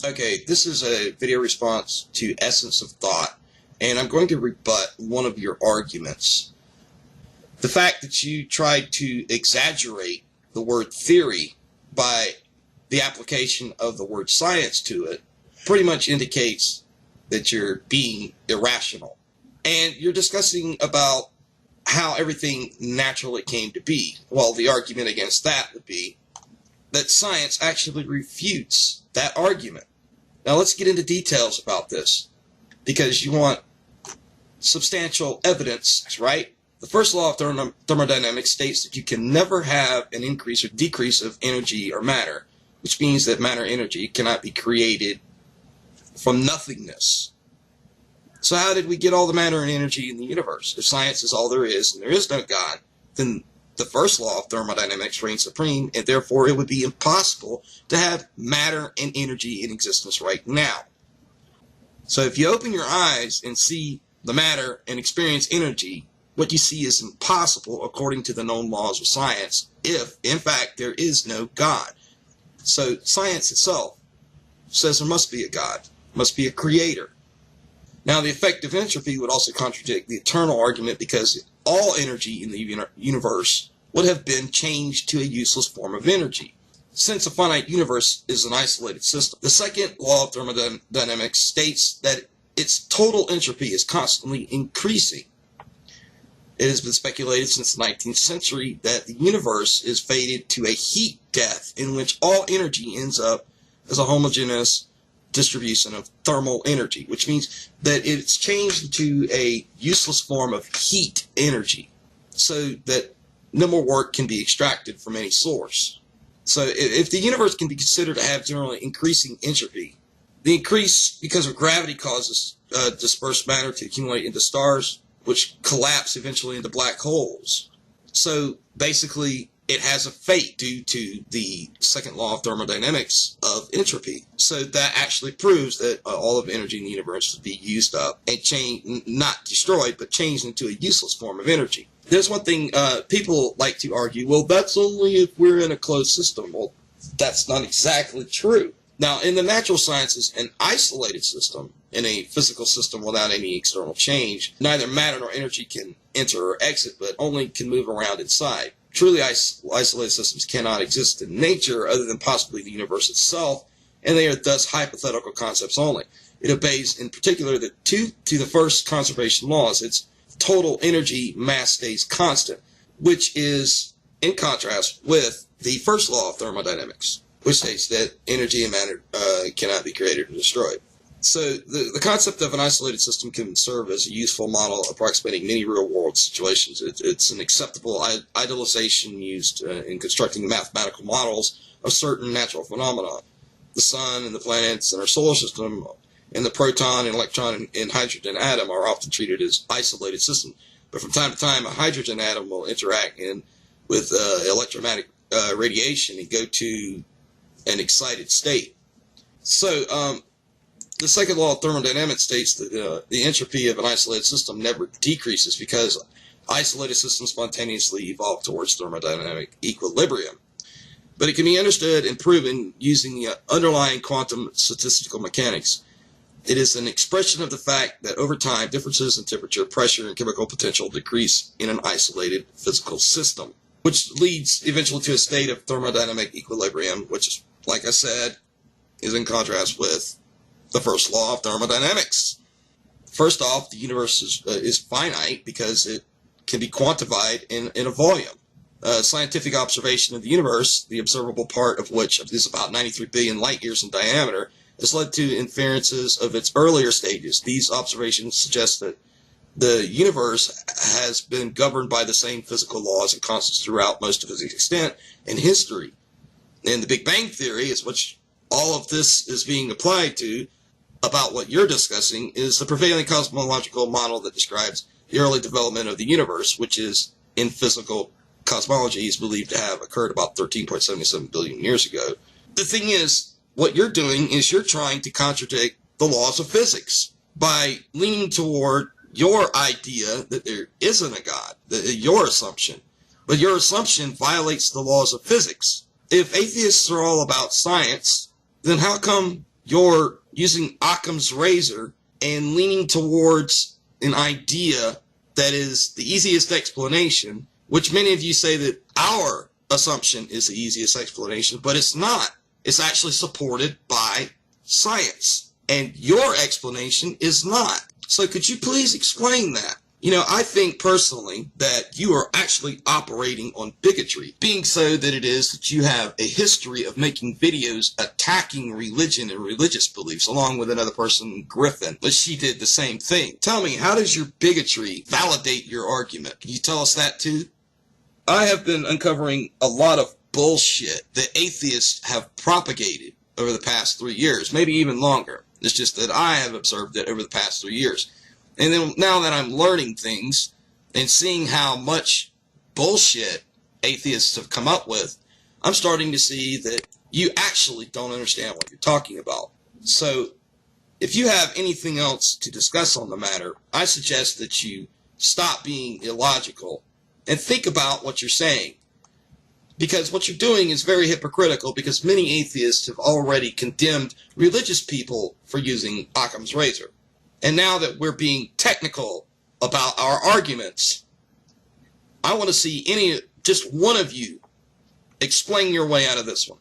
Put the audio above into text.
Okay, this is a video response to Essence of Thought, and I'm going to rebut one of your arguments. The fact that you tried to exaggerate the word theory by the application of the word science to it pretty much indicates that you're being irrational. And you're discussing about how everything naturally came to be. Well, the argument against that would be that science actually refutes that argument. Now let's get into details about this, because you want substantial evidence, right? The first law of thermodynamics states that you can never have an increase or decrease of energy or matter, which means that matter energy cannot be created from nothingness. So how did we get all the matter and energy in the universe? If science is all there is and there is no God, then the first law of thermodynamics reigns supreme, and therefore it would be impossible to have matter and energy in existence right now. So if you open your eyes and see the matter and experience energy, what you see is impossible according to the known laws of science, if, in fact, there is no God. So science itself says there must be a God, must be a creator. Now, the effect of entropy would also contradict the eternal argument, because all energy in the universe would have been changed to a useless form of energy, since a finite universe is an isolated system. The second law of thermodynamics states that its total entropy is constantly increasing. It has been speculated since the 19th century that the universe is fated to a heat death, in which all energy ends up as a homogeneous distribution of thermal energy, which means that it's changed into a useless form of heat energy, so that no more work can be extracted from any source. So if the universe can be considered to have generally increasing entropy, the increase because of gravity causes dispersed matter to accumulate into stars, which collapse eventually into black holes. So basically, it has a fate due to the second law of thermodynamics of entropy. So that actually proves that all of energy in the universe will be used up and changed, not destroyed, but changed into a useless form of energy. There's one thing people like to argue, well, that's only if we're in a closed system. Well, that's not exactly true. Now, in the natural sciences, an isolated system, in a physical system without any external change, neither matter nor energy can enter or exit, but only can move around inside. Truly isolated systems cannot exist in nature other than possibly the universe itself, and they are thus hypothetical concepts only. It obeys in particular to the first conservation laws. Its total energy mass stays constant, which is in contrast with the first law of thermodynamics, which states that energy and matter cannot be created or destroyed. So the concept of an isolated system can serve as a useful model approximating many real-world situations. It's an acceptable idealization used in constructing mathematical models of certain natural phenomena. The sun and the planets in our solar system and the proton and electron and hydrogen atom are often treated as isolated systems. But from time to time, a hydrogen atom will interact with electromagnetic radiation and go to an excited state. So the second law of thermodynamics states that the entropy of an isolated system never decreases, because isolated systems spontaneously evolve towards thermodynamic equilibrium. But it can be understood and proven using the underlying quantum statistical mechanics. It is an expression of the fact that over time, differences in temperature, pressure, and chemical potential decrease in an isolated physical system, which leads eventually to a state of thermodynamic equilibrium, which, like I said, is in contrast with the first law of thermodynamics. First off, the universe is finite because it can be quantified in a volume. Scientific observation of the universe, the observable part of which is about 93 billion light years in diameter, has led to inferences of its earlier stages. These observations suggest that the universe has been governed by the same physical laws and constants throughout most of its extent in history. And the Big Bang Theory, is which all of this is being applied to, about what you're discussing, is the prevailing cosmological model that describes the early development of the universe, which is, in physical cosmology, is believed to have occurred about 13.77 billion years ago. The thing is, what you're doing is you're trying to contradict the laws of physics by leaning toward your idea that there isn't a God, your assumption. But your assumption violates the laws of physics. If atheists are all about science, then how come you're using Occam's razor and leaning towards an idea that is the easiest explanation, which many of you say that our assumption is the easiest explanation, but it's not. It's actually supported by science, and your explanation is not. So could you please explain that? You know, I think personally that you are actually operating on bigotry, being so that it is that you have a history of making videos attacking religion and religious beliefs, along with another person, Griffin, but she did the same thing. Tell me, how does your bigotry validate your argument? Can you tell us that too? I have been uncovering a lot of bullshit that atheists have propagated over the past 3 years, maybe even longer. It's just that I have observed it over the past 3 years. And then now that I'm learning things and seeing how much bullshit atheists have come up with, I'm starting to see that you actually don't understand what you're talking about. So if you have anything else to discuss on the matter, I suggest that you stop being illogical and think about what you're saying. Because what you're doing is very hypocritical, because many atheists have already condemned religious people for using Occam's razor. And now that we're being technical about our arguments, I want to see just one of you explain your way out of this one.